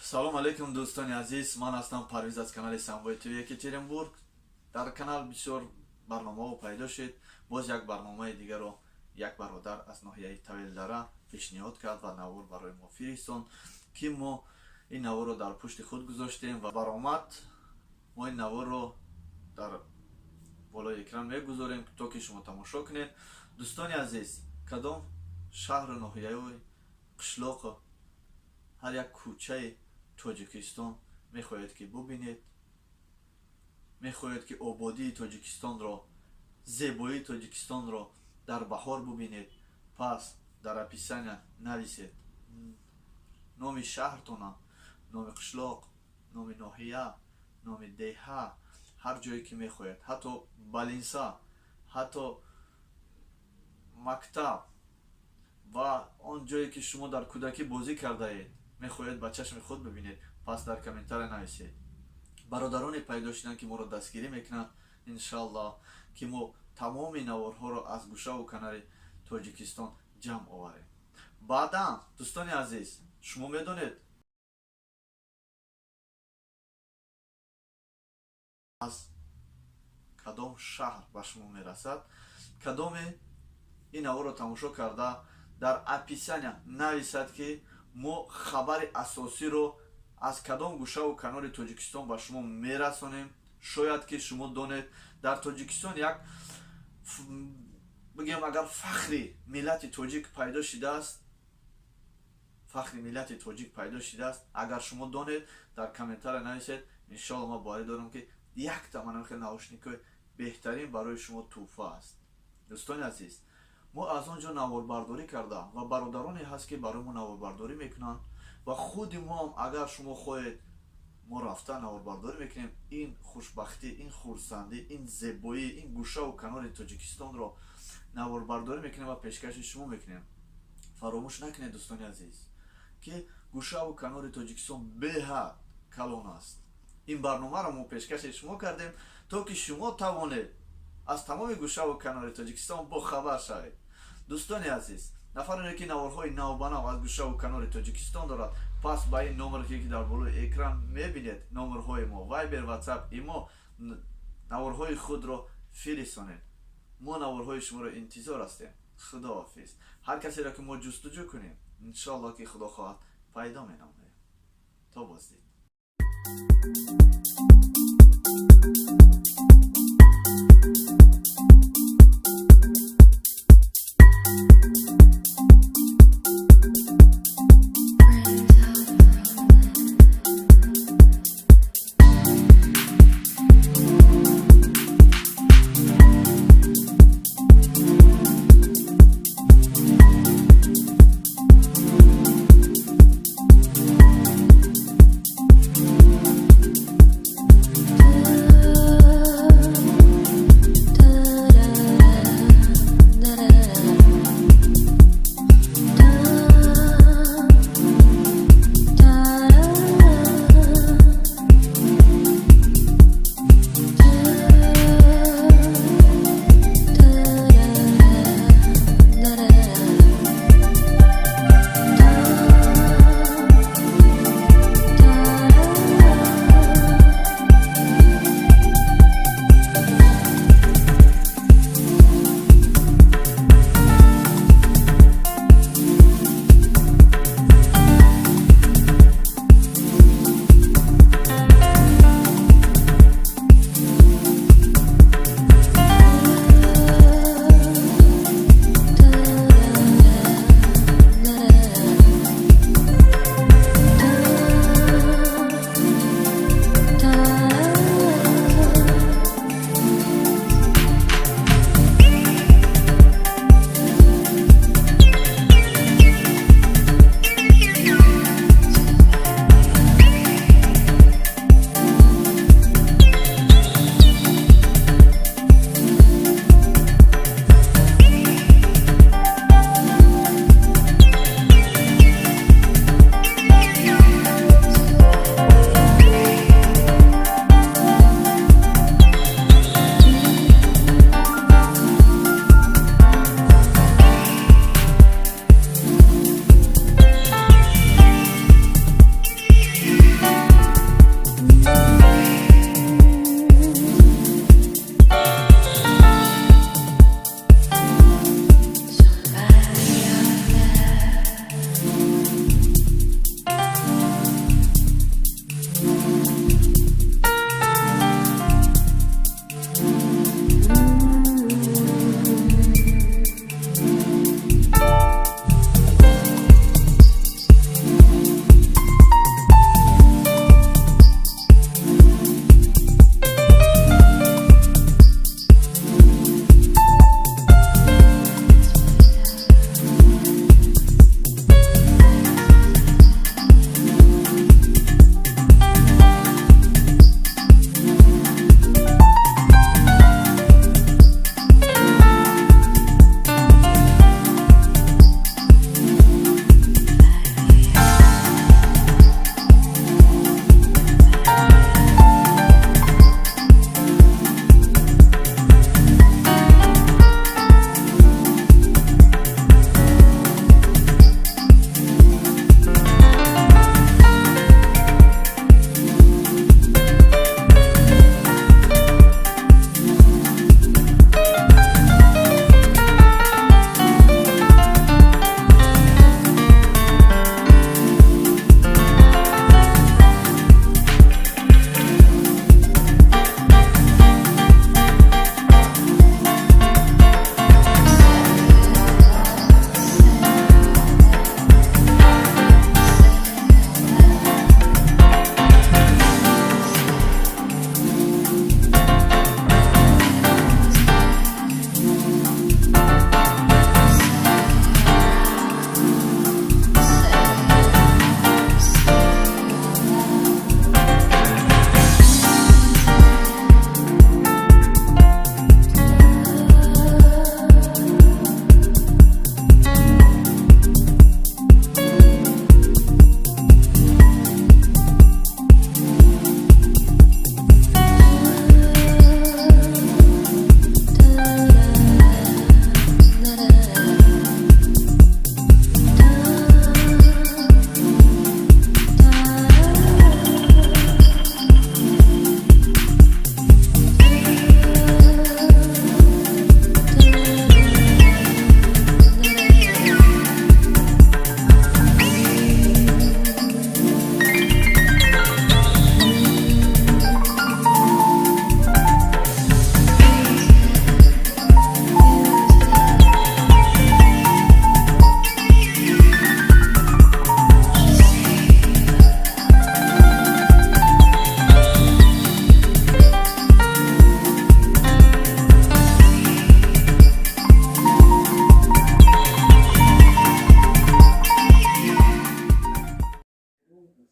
салом алейкум дӯстони азиз, ман ҳастам Парвиз аз канали Самбои ТВ Екатеринбург. Дар канал бисёр барномаҳо пайдо шуд. Боз як барномаи дигаро як бародар аз ноҳияи Тавелдара пешниҳод кард ва навор барои мо фиристонд, ки мо ин наворро дар пушти худ гузоштем ва баромад мо ин наворро дар болои экран мегузорем, то ки шумо тамошо кунед. Дӯстони азиз, кадом шаҳру ноҳияи қишлоқу ҳар як кӯчаи Тоҷикистон мехоҳед ки бубинед, мехоҳед ки ободии Тоҷикистонро, зебоии Тоҷикистонро дар баҳор бубинед, пас дар описания нависед номи шаҳртона, номи қишлоқ, номи ноҳия, номи деҳа, ҳар ҷое ки мехоҳед, ҳатто балинса, ҳатто мактаб ва он ҷое ки шумо дар кӯдакӣ бозӣ кардаед мехоҳед ба чашми худ бибинед, пас дар комментария нависед. Бародароне пайдо шуданд ки моро дастгирӣ мекунанд, иншаллоҳ ки мо тамоми наворҳоро аз гӯшаву канари Тоҷикистон ҷамъ оварем. Баъдан дӯстони азиз, шумо медонед аз кадом шаҳр ба шумо мерасад? Кадоме ин наворро тамошо карда дар описания нависад ки мо хабари асосиро аз кадом гӯшаву канори Тоҷикистон ба шумо мерасонем. Шояд ки шумо донед дар Тоҷикистон як бигем агар фахри миллати тоҷик пайдо шудааст, фахри миллати тоҷик пайдо шудааст, агар шумо донед дар комментария нависед. иншоалло ма боварӣ дорам ки якта манахе наушникои беҳтарин барои шумо тӯҳфа аст. дӯстони азиз, мо аз он ҷо наворбардорӣ карда ва бародароне ҳаст ки барои мо наворбардорӣ мекунанд ва худи мо ҳам агар шумо хоҳед мо рафта наворбардорӣ мекунем. ин хушбахтӣ, ин хурсандӣ, ин зебоӣ, ин гӯшаву канори Тоҷикистонро наворбардорӣ мекунем ва пешкаши шумо мекунем. фаромӯш накунед дӯстони азиз ки гӯшаву канори Тоҷикистон беҳад калон аст. ин барномаро мо пешкаши шумо кардем то ки шумо тавонед аз тамоми гӯшаву канори Тоҷикистон бохабар шавед. дӯстони азиз, нафароне ки наворҳои навбанав аз гӯшаву канори Тоҷикистон дорад, пас ба ин номере ки дар болои экран мебинед, номерҳои мо Viber, WhatsApp, имо наворҳои худро фиристонед. мо наворҳои шуморо интизор ҳастем. худоҳафиз. ҳар касеро ки мо ҷустуҷӯ кунем, иншоаллоҳ ки худо хоҳад пайдо менамоем. то боздид.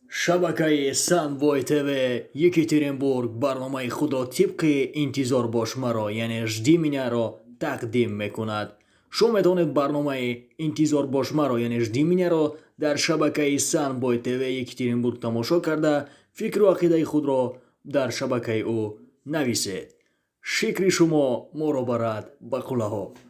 шабакаи Sunboy TV Екатеринбург барномаи худо тибқи интизор бош маро яъне жди миняро тақдим мекунад. шумо метавонед барномаи интизор бош маро яъне жди миняро дар шабакаи Sunboy TV Екатеринбург тамошо карда фикру ақидаи худро дар шабакаи ӯ нависед. шикри шумо моро барад ба қуллаҳо.